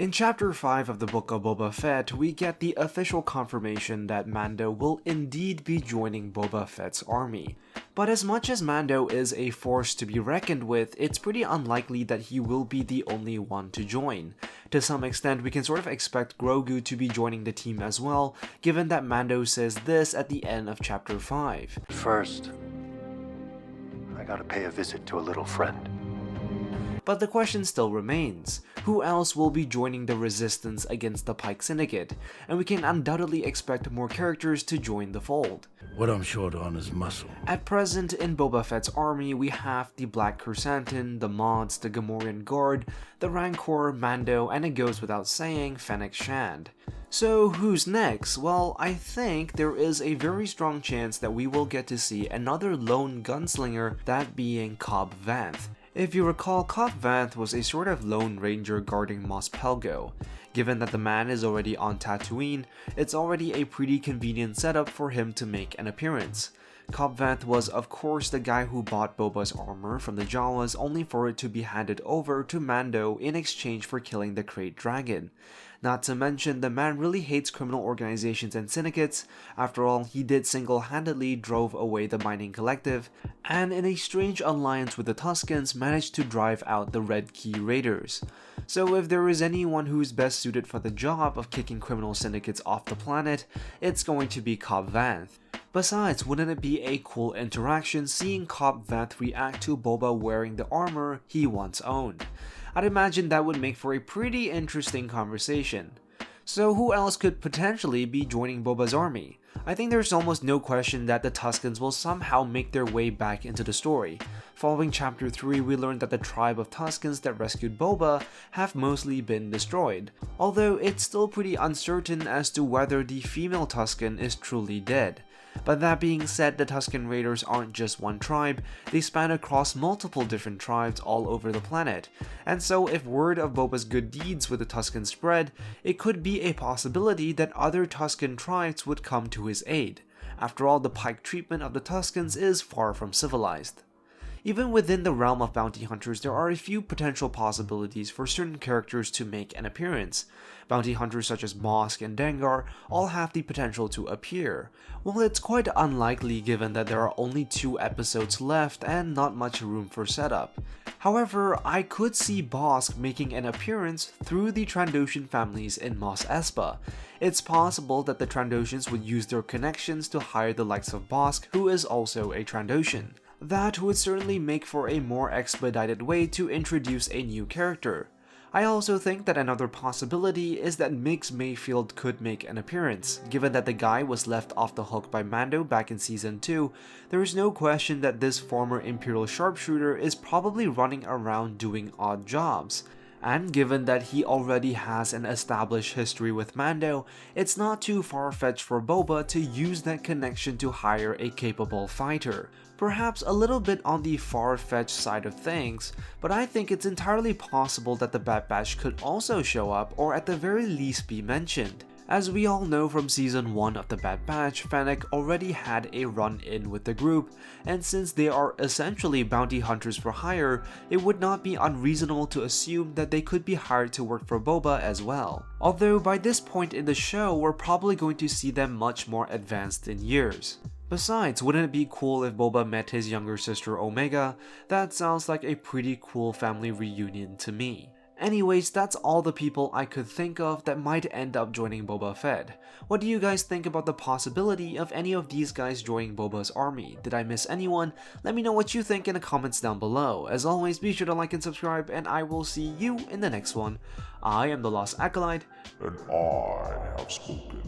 In Chapter 5 of the Book of Boba Fett, we get the official confirmation that Mando will indeed be joining Boba Fett's army. But as much as Mando is a force to be reckoned with, it's pretty unlikely that he will be the only one to join. To some extent, we can sort of expect Grogu to be joining the team as well, given that Mando says this at the end of Chapter 5. First, I gotta pay a visit to a little friend. But the question still remains, who else will be joining the resistance against the Pyke syndicate? And we can undoubtedly expect more characters to join the fold. What I'm short on is muscle. At present, in Boba Fett's army, we have the Black Krrsantan, the Mods, the Gamorrean Guard, the Rancor, Mando, and it goes without saying, Fennec Shand. So who's next? Well, I think there is a very strong chance that we will get to see another lone gunslinger, that being Cobb Vanth. If you recall, Cobb Vanth was a sort of lone ranger guarding Mos Pelgo. Given that the man is already on Tatooine, it's already a pretty convenient setup for him to make an appearance. Cobb Vanth was of course the guy who bought Boba's armor from the Jawas only for it to be handed over to Mando in exchange for killing the Krayt Dragon. Not to mention, the man really hates criminal organizations and syndicates. After all, he did single-handedly drove away the mining collective, and in a strange alliance with the Tuskens managed to drive out the Red Key Raiders. So if there is anyone who's best suited for the job of kicking criminal syndicates off the planet, it's going to be Cobb Vanth. Besides, wouldn't it be a cool interaction seeing Cobb Vanth react to Boba wearing the armor he once owned? I'd imagine that would make for a pretty interesting conversation. So who else could potentially be joining Boba's army? I think there's almost no question that the Tuskens will somehow make their way back into the story. Following Chapter 3, we learned that the tribe of Tuskens that rescued Boba have mostly been destroyed, although it's still pretty uncertain as to whether the female Tusken is truly dead. But that being said, the Tusken Raiders aren't just one tribe, they span across multiple different tribes all over the planet, and so if word of Boba's good deeds with the Tuskens spread, it could be a possibility that other Tusken tribes would come to his aid. After all, the Pyke treatment of the Tuskens is far from civilized. Even within the realm of bounty hunters, there are a few potential possibilities for certain characters to make an appearance. Bounty hunters such as Bossk and Dengar all have the potential to appear. Well, it's quite unlikely given that there are only 2 episodes left and not much room for setup. However, I could see Bossk making an appearance through the Trandoshan families in Mos Espa. It's possible that the Trandoshans would use their connections to hire the likes of Bossk, who is also a Trandoshan. That would certainly make for a more expedited way to introduce a new character. I also think that another possibility is that Mix Mayfield could make an appearance. Given that the guy was left off the hook by Mando back in Season 2, there is no question that this former Imperial sharpshooter is probably running around doing odd jobs. And given that he already has an established history with Mando, it's not too far-fetched for Boba to use that connection to hire a capable fighter. Perhaps a little bit on the far-fetched side of things, but I think it's entirely possible that the Bad Batch could also show up or at the very least be mentioned. As we all know from Season 1 of the Bad Batch, Fennec already had a run-in with the group, and since they are essentially bounty hunters for hire, it would not be unreasonable to assume that they could be hired to work for Boba as well. Although by this point in the show, we're probably going to see them much more advanced in years. Besides, wouldn't it be cool if Boba met his younger sister Omega? That sounds like a pretty cool family reunion to me. Anyways, that's all the people I could think of that might end up joining Boba Fett. What do you guys think about the possibility of any of these guys joining Boba's army? Did I miss anyone? Let me know what you think in the comments down below. As always, be sure to like and subscribe, and I will see you in the next one. I am the Lost Acolyte, and I have spoken.